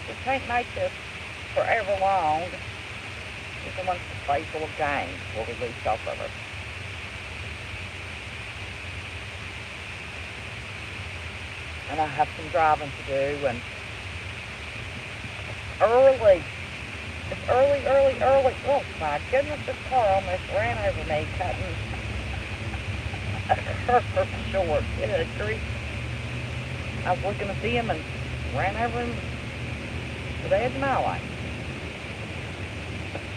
We can't make this forever long. People want to play full of games before we lose self of it. And I have some driving to do, and early. It's early, early, early. Oh my goodness, this car almost ran over me cutting a curve short. Good grief. I was looking to see him and ran over him to the edge of my lane.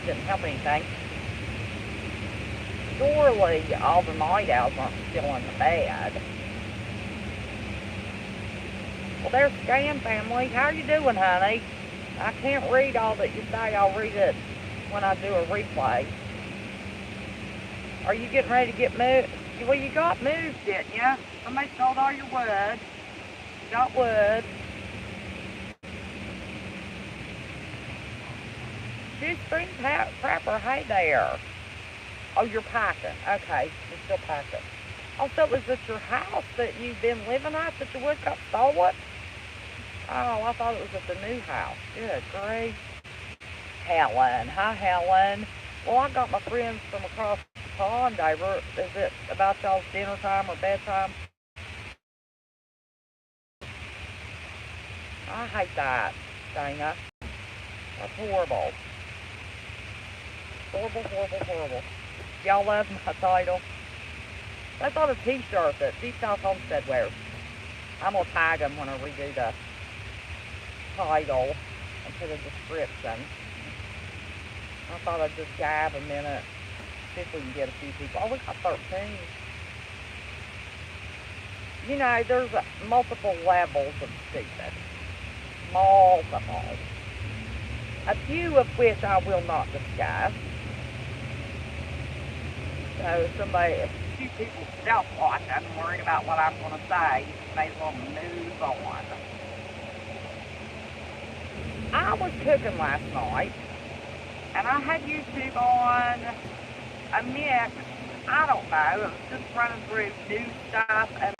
Didn't help anything. Surely all the night owls aren't still in the bed. Well, there's Scan family. How are you doing, honey? I can't read all that you say. I'll read it when I do a replay. Are you getting ready to get moved? Well, you got moved, didn't you? Somebody stole all your wood. You got wood. Shoe Spring Prepper, hey there. Oh, you're packing. Okay, you're still packing. Oh, so is it your house that you've been living at that your wood got stolen? Oh, I thought it was at the new house. Good grief. Helen. Hi, Helen. Well, I got my friends from across the pond over. Is it about y'all's dinner time or bedtime? I hate that, Dana. That's horrible. Horrible, horrible, horrible. Y'all love my title. That's on a t-shirt that Deep South Homestead wears. I'm going to tag them when I redo the title and put a description. I thought I'd just gab a minute, see if we can get a few people. Oh, we got 13. You know, there's multiple levels of stupid. Multiple. A few of which I will not discuss. So a few people self-watching and worried about what I'm going to say, you may as well move on. I was cooking last night, and I had YouTube on a mix. I don't know, it was just running through new stuff, and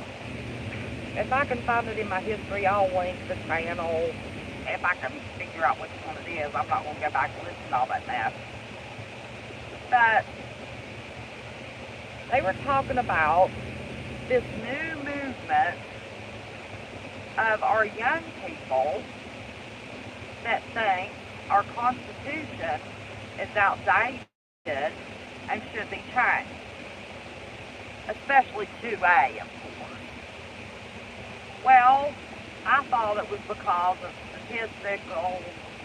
if I can find it in my history, I'll link the channel. If I can figure out which one it is, I'm not going to go back and listen to all that mess. But they were talking about this new movement of our young people that think our Constitution is outdated and should be changed. Especially 2A, of course. Well, I thought it was because of statistical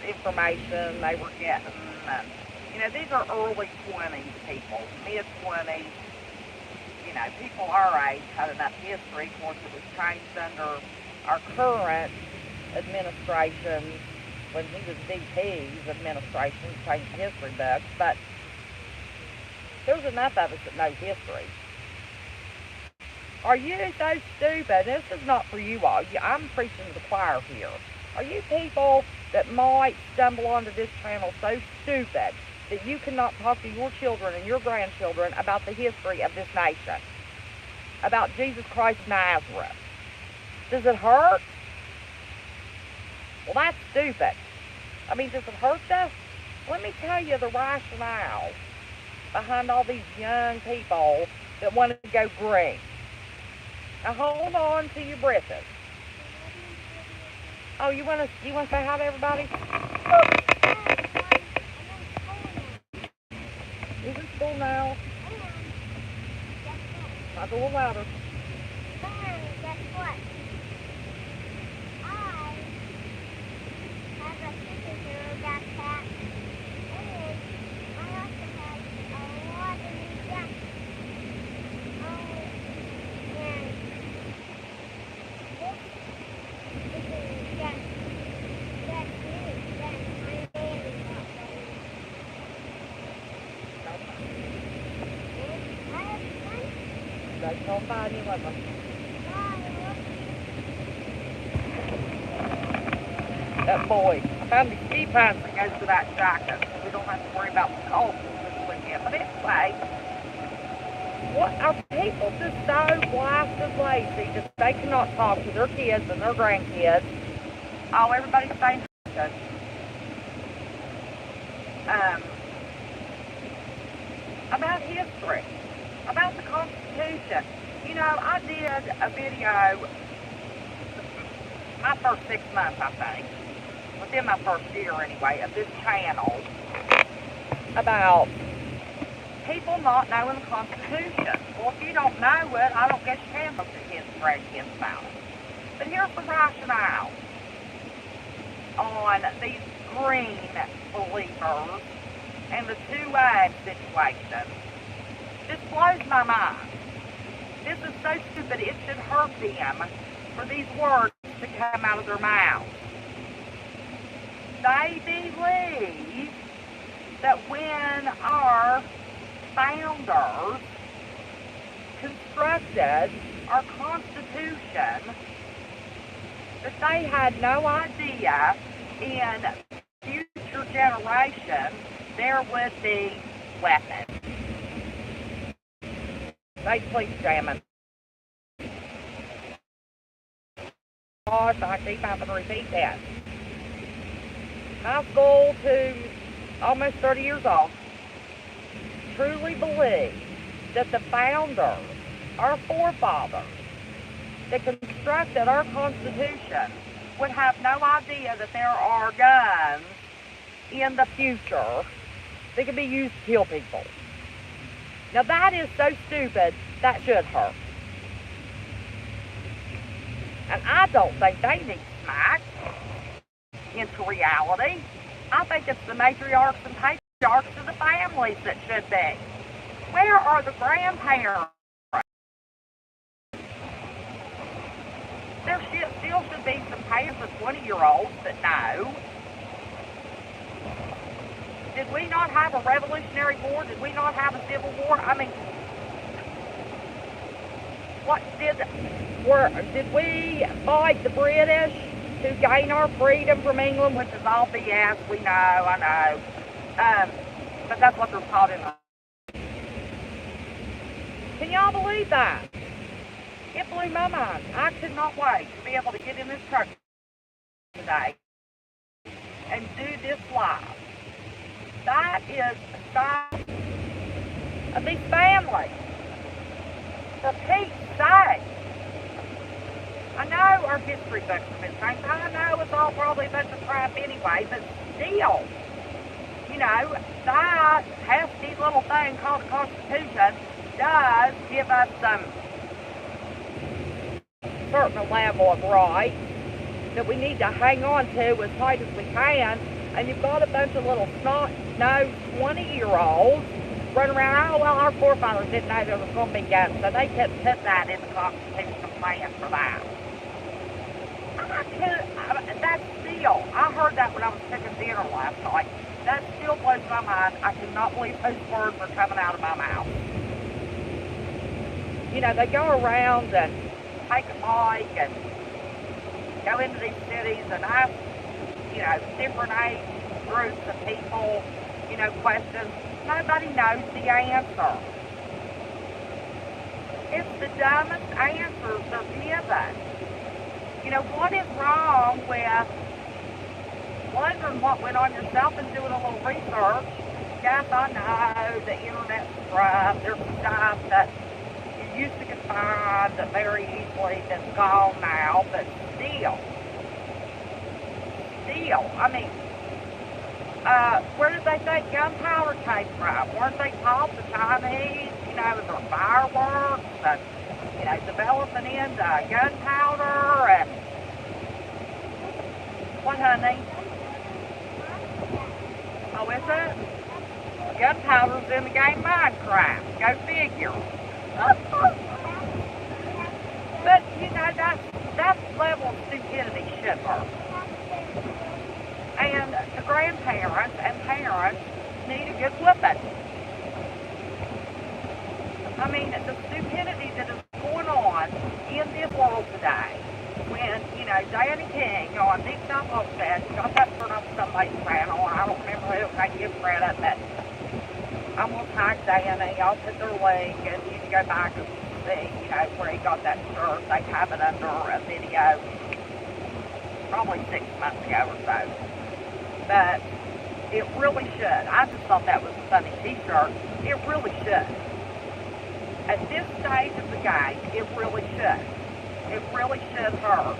information they were getting. And, you know, these are early 20s people, mid-20s. You know, people our age had enough history. Of course, it was changed under our current administration when he was VP's administration, changed history books. But there's enough of us that know history. Are you so stupid? This is not for you all. I'm preaching to the choir here. Are you people that might stumble onto this channel so stupid that you cannot talk to your children and your grandchildren about the history of this nation? About Jesus Christ of Nazareth? Does it hurt? Well, that's stupid. I mean, does it hurt you? Let me tell you the rationale behind all these young people that want to go green. Now hold on to your breath. Oh, you want to say hi to everybody? He's in school now. Talk a little louder. Guess what? I have a superhero backpack, and I also have a lot of new jackets. And this is a jacket that's new, that my daddy got for me. And I have fun. That's all fine, you love them. That boy. I found the ski pants that goes to that jacket. We don't have to worry about the cold this weekend. But anyway, what are people just so blasted lazy that they cannot talk to their kids and their grandkids? Oh, everybody's saying information about history, about the Constitution. You know, I did a video my first 6 months, I think, within my first year anyway, of this channel about people not knowing the Constitution. Well, if you don't know it, I don't guess you can look at history and kids about it. But here's the rationale on these green believers and the 2A situation. This blows my mind. This is so stupid, it should hurt them for these words to come out of their mouths. They believe that when our founders constructed our Constitution, that they had no idea in future generations there would be weapons. They please examine. Gosh, I keep having to repeat that. High school to almost 30 years old, truly believe that the founders, our forefathers, that constructed our Constitution would have no idea that there are guns in the future that can be used to kill people. Now that is so stupid, that should hurt. And I don't think they need smacked into reality. I think it's the matriarchs and patriarchs of the families that should be. Where are the grandparents? There still should be some parents of 20-year-olds that know. Did we not have a Revolutionary War? Did we not have a Civil War? I mean, did we fight the British to gain our freedom from England, which is all BS? We know, I know. But that's what they're taught in. Can y'all believe that? It blew my mind. I could not wait to be able to get in this truck today and do this live. That is the side of these families. For Pete's sake. I know our history books have been changed. I know it's all probably a bunch of crap anyway, but still, you know, that hefty little thing called the Constitution does give us some certain level of rights that we need to hang on to as tight as we can. And you've got a bunch of little snot-nosed 20-year-olds running around, oh, well, our forefathers didn't know there was going to be guns, so they couldn't put that in the Constitution plan for that. That's still, I heard that when I was cooking dinner last night. That still blows my mind. I cannot believe those words are coming out of my mouth. You know, they go around and take a mic and go into these cities and ask, you know, different age groups of people, you know, questions. Nobody knows the answer. It's the dumbest answers they're given. You know, what is wrong with wondering what went on yourself and doing a little research? Yes, I know the internet's rough. There's stuff that you used to could find that very easily that's gone now, but still, I mean, where did they think gunpowder came from? Weren't they taught the Chinese, you know, with their fireworks and, you know, developing into gunpowder and, what, honey? Oh, is it? Gunpowder's in the game Minecraft. Go figure. But, you know, that level of stupidity should hurt. And the grandparents and parents need a good whipping. I mean, the stupidity that is going on in this world today, when, you know, Danny King on Nick Dumbo said, got that put up somebody's channel, I don't remember who, I give credit, but I'm going to tag Danny, I'll put their link, and you can go back and see, you know, where he got that shirt. They have it under a video. probably 6 months ago or so. But it really should. I just thought that was a funny t-shirt. It really should. At this stage of the game, it really should. It really should hurt.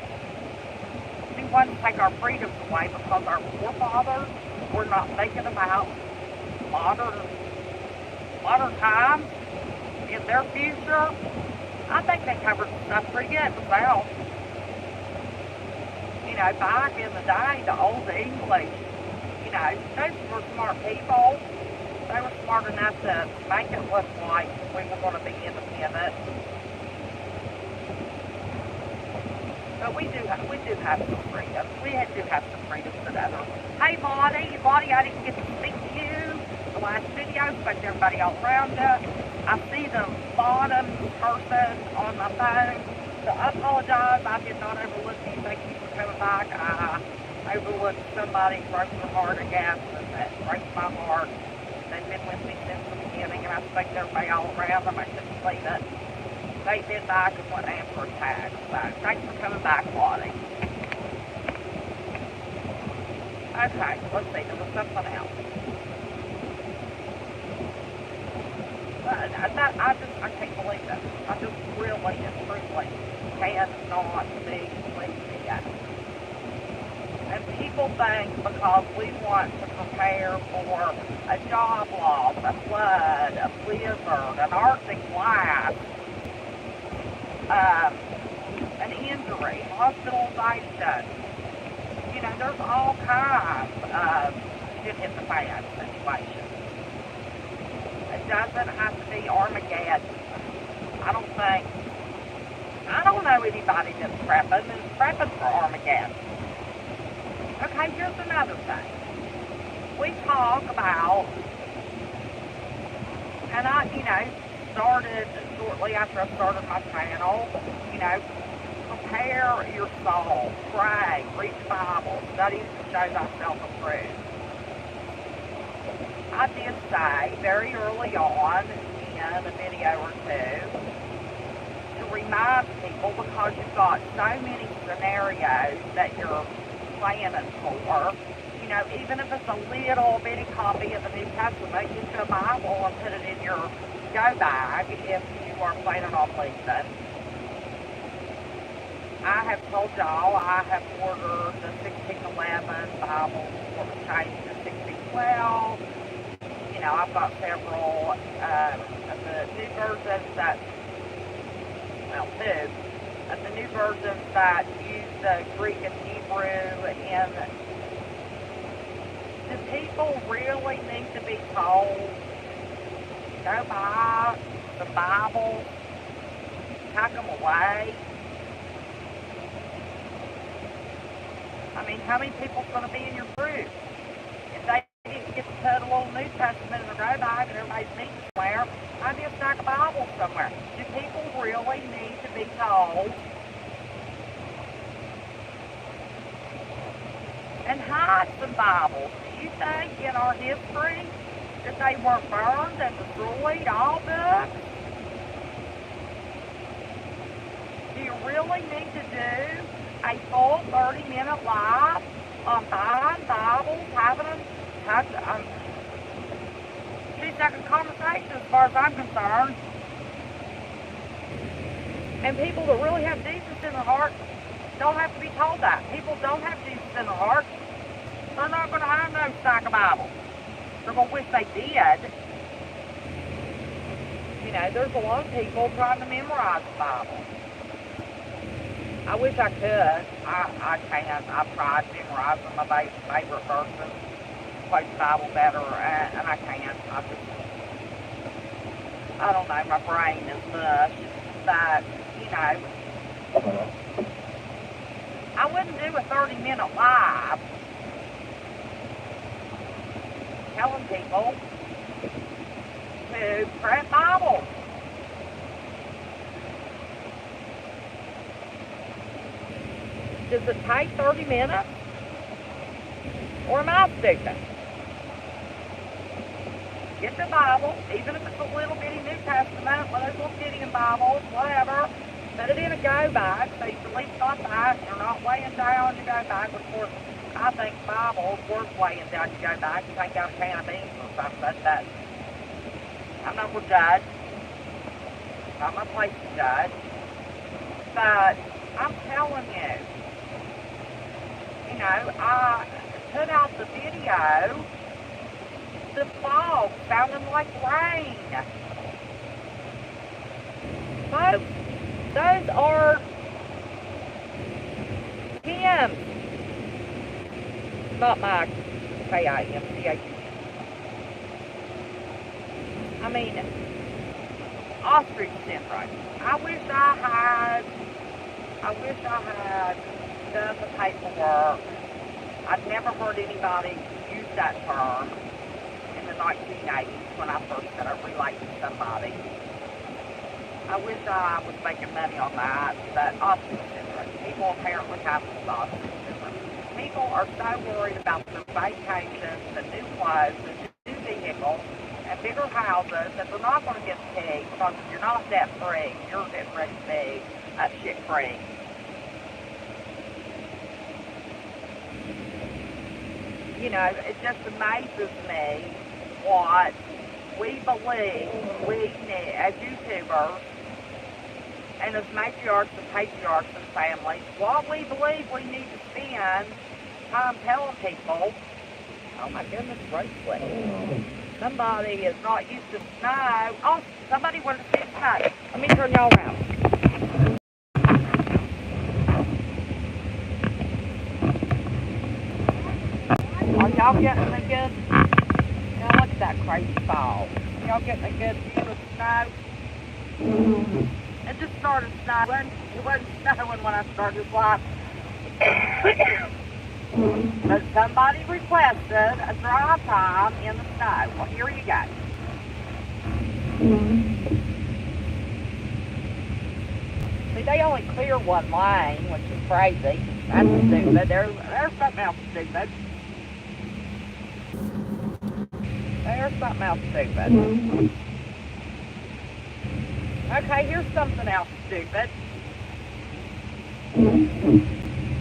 We want to take our freedoms away because our forefathers were not thinking about modern times in their future. I think they covered stuff pretty good themselves. You know, back in the day, the old English, you know, those were smart people. They were smart enough to make it look like we were going to be independent. But we do have some freedoms. We do have some freedoms that others. Hey, Lottie, I didn't get to speak to you the last video. Spoke to everybody all around you. I see the bottom person on my phone. So I apologize. I did not overlook you. Thank you for coming back. I overlooked somebody, broke their heart, I guess, and that breaks my heart. They've been with me since the beginning, and I spoke to everybody all around them. I couldn't believe it. They've been back and went in for a tag. So thanks for coming back, Lottie. Okay, let's see. There was something else. I can't believe it. I just really and truly cannot believe it. And people think because we want to prepare for a job loss, a flood, a blizzard, an Arctic blast, an injury, hospitalization, you know, there's all kinds of shit in the fan situations. It doesn't have to be Armageddon. I don't know anybody that's prepping for Armageddon. Okay, here's another thing. We talk about, and I, you know, started shortly after I started my channel, you know, prepare your soul, pray, read the Bible, study to show thyself approved. I did say very early on in a video or two to remind people, because you've got so many scenarios that you're planning for, you know, even if it's a little bitty copy of the New Testament, get you a Bible and put it in your go bag if you are planning on leaving. I have told y'all I have ordered the 1611 Bible for the change to 1612. You know, I've got several of the new versions that, well, two of the new versions that use the Greek and Hebrew. And do people really need to be told, go buy the Bible, tuck them away? I mean, how many people's going to be in your group? If they didn't get to put a little New Testament in their go bag and everybody's meeting somewhere, I'd be a stack of Bibles somewhere. Do people really need to be told? And hide some Bibles. Do you think in our history that they weren't burned and destroyed, all books? Do you really need to do a full 30-minute live on buying Bibles, having them, 2-second conversation as far as I'm concerned? And people that really have Jesus in their heart don't have to be told that. People don't have Jesus in their heart. They're not going to have no stack of Bibles. They're going to wish they did. You know, there's a lot of people trying to memorize the Bible. I wish I could. I can't. I've tried memorizing my favorite verses, quote the Bible better, and I can't. I don't know, my brain is mush. But, you know, I wouldn't do a 30-minute live telling people to prep Bibles. Does it take 30 minutes? Or am I stupid? Get the Bible, even if it's a little bitty New Testament, one of those little Gideon Bibles, whatever, put put it in a go bag, so you at least got that. You're not weighing down your go bag. Of course, I think the Bible is worth weighing down your go bag. You take out a can of beans or something, but I'm not going to judge. Not my place to judge. But I'm telling you, I put out the video, the fog sounding like rain. Folks, those are Tim's, not my K-I-M-C-H. I mean, ostrich syndrome. I wish I had done the paperwork. I'd never heard anybody use that term in the 1980s when I first started relating to somebody. I wish I was making money on that, but ostrich syndrome. People apparently have ostrich syndrome. People are so worried about their vacations, the new clothes, the new vehicles, and bigger houses that they're not going to get paid because you're not debt free. You're getting ready to be shit free. It just amazes me what we believe we need as YouTubers and as matriarchs and patriarchs and families, what we believe we need to spend time telling people, oh my goodness, gracious, somebody is not used to snow. Oh, somebody wanted to see snow. Let me turn y'all around. Are y'all getting a good, look at that crazy fall. Y'all getting a good view of snow? It just started snowing. It wasn't snowing when I started vlogging. But somebody requested a dry time in the snow. Well, here you go. See, they only clear one lane, which is crazy. That's stupid. There's something else stupid. There's something else stupid. Okay, here's something else stupid.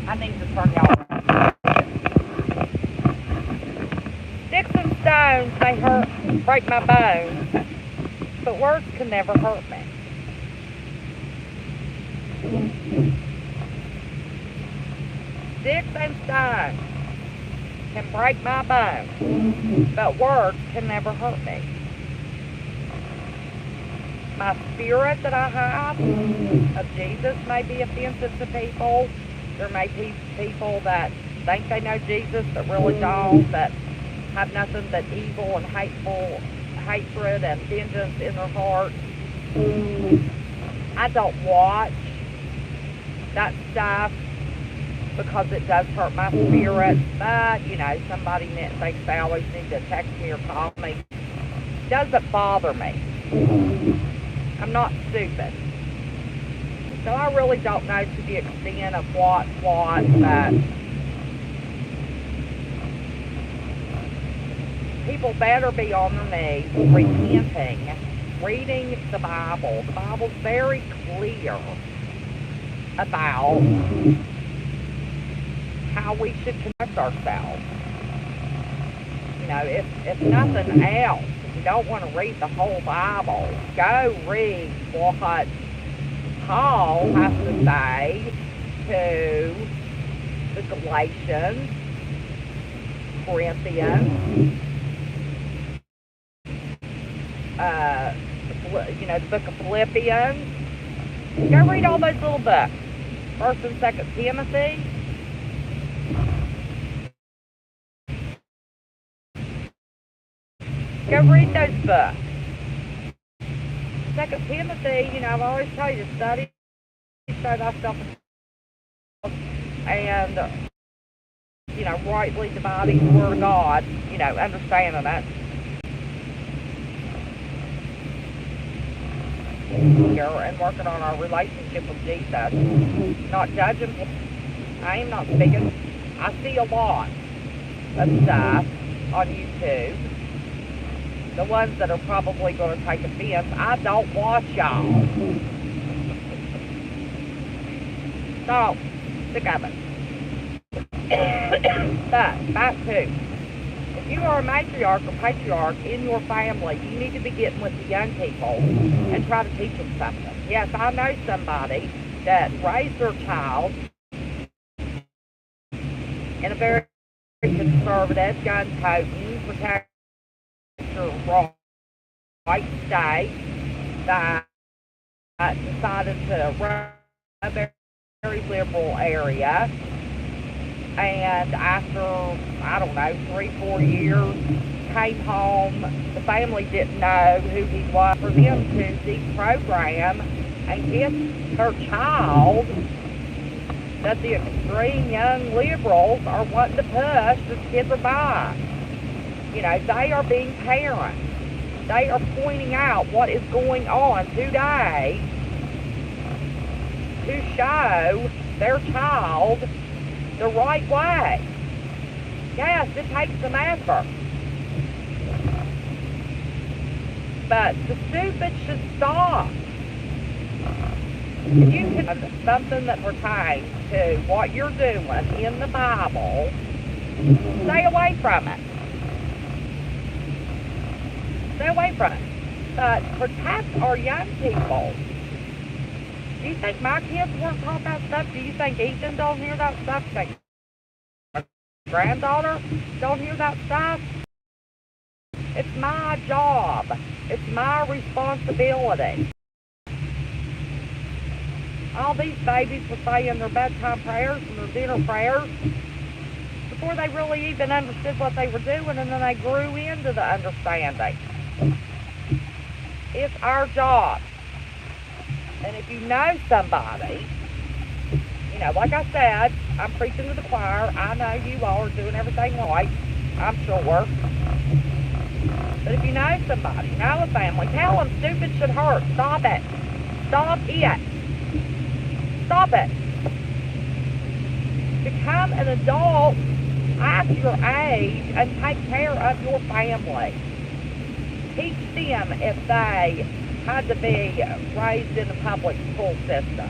I need to turn y'all around. Sticks and stones may break my bones, but words can never hurt me. Sticks and stones can break my bones, but words can never hurt me. My spirit that I have of Jesus may be offensive to people. There may be people that think they know Jesus but really don't, that have nothing but evil and hatred and vengeance in their hearts. I don't watch that stuff because it does hurt my spirit, but somebody thinks they always need to text me or call me. It doesn't bother me. I'm not stupid. So I really don't know to the extent of what, but people better be on their knees repenting, reading the Bible. The Bible's very clear about how we should conduct ourselves. If nothing else, if you don't want to read the whole Bible, go read what Paul has to say to the Galatians, Corinthians, the book of Philippians. Go read all those little books. 1st and 2nd Timothy. Go read those books. 2nd Timothy, I've always told you to study, show thyself, and, rightly dividing the Word of God, understanding it. And working on our relationship with Jesus. Not judging. I am not speaking. I see a lot of stuff on YouTube. The ones that are probably going to take offense, I don't watch y'all. So, sick of it. But, back to, if you are a matriarch or patriarch in your family, you need to be getting with the young people and try to teach them something. Yes, I know somebody that raised their child in a very conservative, gun-toting, protect your right state that decided to run a very liberal area. And after, I don't know, 3-4 years, came home. The family didn't know who he was. For them to deprogram and get her child that the extreme young liberals are wanting to push, the kids are by. You know, they are being parents. They are pointing out what is going on today to show their child the right way. Yes, it takes some effort. But the stupid should stop. If you can something that pertains to what you're doing in the Bible, stay away from it. Stay away from it. But protect our young people. Do you think my kids weren't taught that stuff? Do you think Ethan don't hear that stuff? Do you think my granddaughter don't hear that stuff? It's my job. It's my responsibility. All these babies were saying their bedtime prayers and their dinner prayers before they really even understood what they were doing, and then they grew into the understanding. It's our job. And if you know somebody, you know, like I said, I'm preaching to the choir. I know you all are doing everything right, I'm sure. But if you know somebody, know a family, tell them stupid should hurt. Stop it. Stop it. Stop it. Become an adult at your age and take care of your family. Teach them if they had to be raised in the public school system.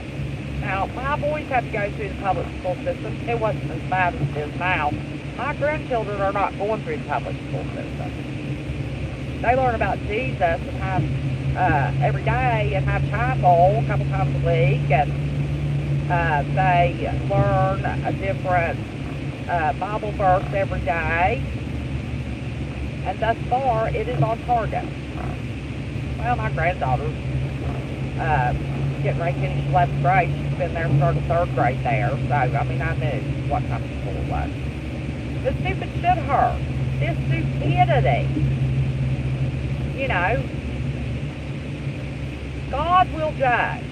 Now, my boys had to go through the public school system. It wasn't as bad as it is now. My grandchildren are not going through the public school system. They learn about Jesus and have every day and have chapel a couple times a week, and they learn a different Bible verse every day. And thus far, it is on target. Well, my granddaughter's getting ready to finish 11th grade. She's been there and started 3rd grade there. So, I mean, I knew what kind of school it was. The stupid shit hurt. This stupidity. You know, God will judge.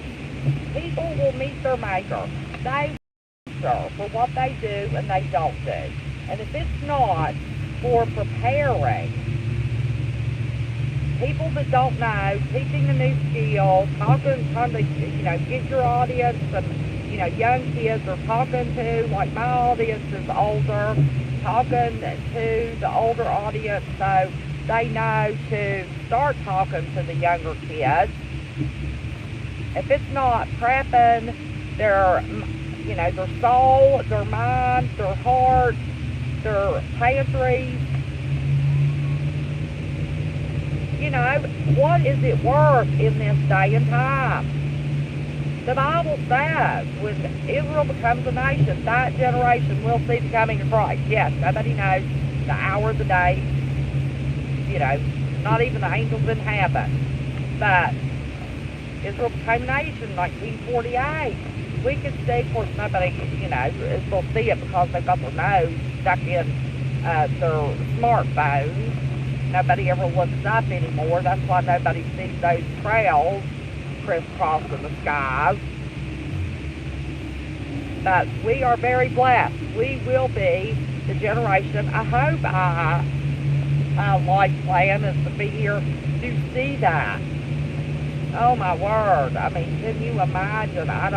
People will meet their maker. They answer for what they do and they don't do. And if it's not for preparing people that don't know, teaching a new skill, trying to, you know, get your audience some, you know, young kids are talking to, like my audience is older, talking to the older audience so they know to start talking to the younger kids. If it's not prepping their, you know, their soul, their mind, their heart, their pantries, you know, what is it worth in this day and time? The Bible says when Israel becomes a nation, that generation will see the coming of Christ. Yes, nobody knows the hour, the day, you know, not even the angels in heaven. But Israel became a nation in 1948. We could see, of course, nobody, you know, will see it because they've got their nose stuck in their smartphones. Nobody ever looks up anymore. That's why nobody sees those trails crisscrossing the skies. But we are very blessed. We will be the generation. I hope my life plan is to be here to see that. Oh my word. I mean, can you imagine? I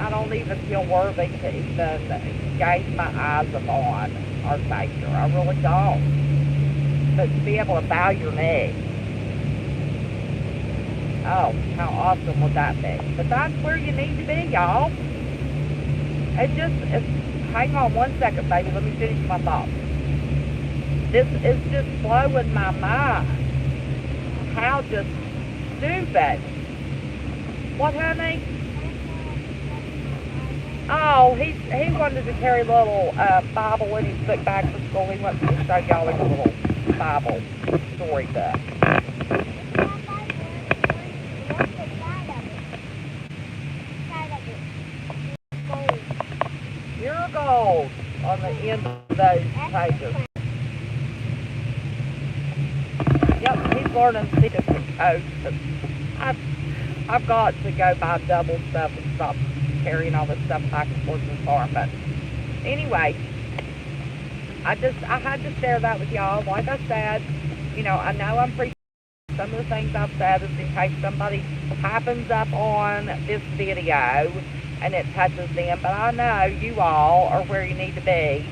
don't even feel worthy to even gaze my eyes upon our Savior. I really don't. But to be able to bow your knee. Oh, how awesome would that be? But that's where you need to be, y'all. Hang on one second, baby. Let me finish my thoughts. This is just blowing my mind. How just stupid. What, honey? Oh, he wanted to carry a little Bible in his book bag for school. He wants to show y'all his little Bible story book. Pure gold on the end of those pages. Yep, he's learning citrus codes. I've got to go buy double stuff and stop carrying all this stuff back and forth to the farm. But anyway, I had to share that with y'all. Like I said, I know I'm preaching. Some of the things I've said is in case somebody happens up on this video and it touches them. But I know you all are where you need to be.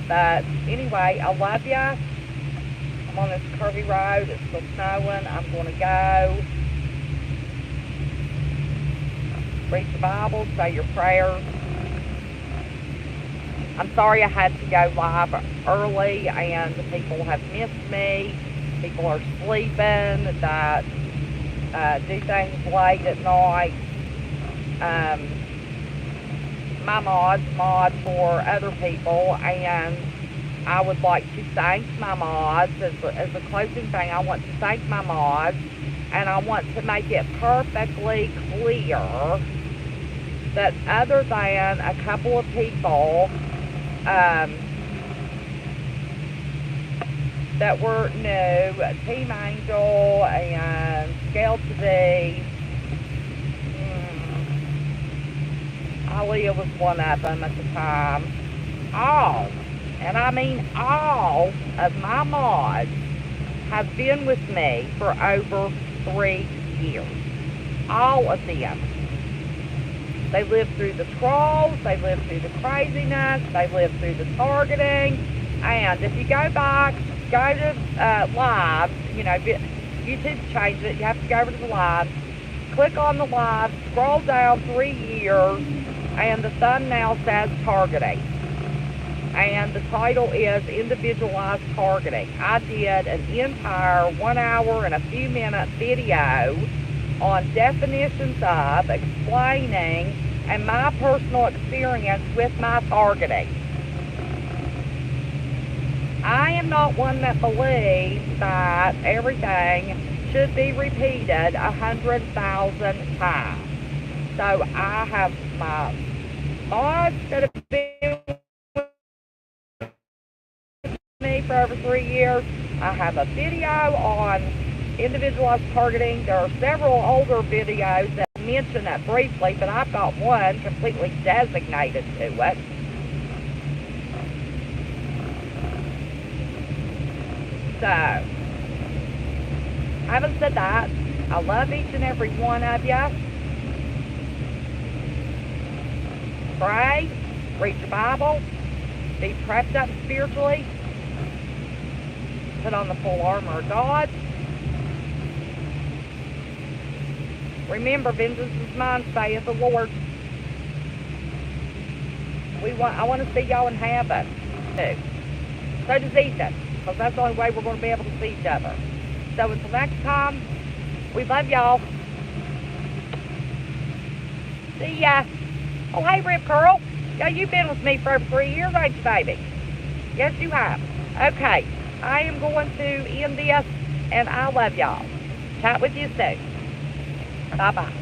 But anyway, I love you. I'm on this curvy road. It's still snowing. I'm going to go. Read your Bible. Say your prayers. I'm sorry I had to go live early and people have missed me. People are sleeping that do things late at night. My mod for other people, and I would like to thank my mods. As a closing thing, I want to thank my mods, and I want to make it perfectly clear that other than a couple of people that were new, Team Angel and Scale TV, Aaliyah was one of them at the time. All, and I mean all of my mods have been with me for over 3 years. All of them. They lived through the trolls, they lived through the craziness, they lived through the targeting, and if you go back, go to live, YouTube changed it, you have to go over to the live, click on the live, scroll down 3 years, and the thumbnail says targeting. And the title is individualized targeting. I did an entire 1 hour and a few minute video on definitions of, explaining, and my personal experience with my targeting. I am not one that believes that everything should be repeated 100,000 times. So I have my mods that have been with me for over 3 years. I have a video on individualized targeting. There are several older videos that mention it briefly, but I've got one completely designated to it. So, having said that, I love each and every one of you. Pray, read your Bible, be prepped up spiritually, put on the full armor of God. Remember, vengeance is mine, saith the Lord. I want to see y'all in heaven, too. So does Ethan, because that's the only way we're going to be able to see each other. So until next time, we love y'all. See ya. Oh, hey, Rip Curl. Yeah, you've been with me for over 3 years, ain't you, baby? Yes, you have. Okay, I am going to end this, and I love y'all. Chat with you soon. Bye-bye.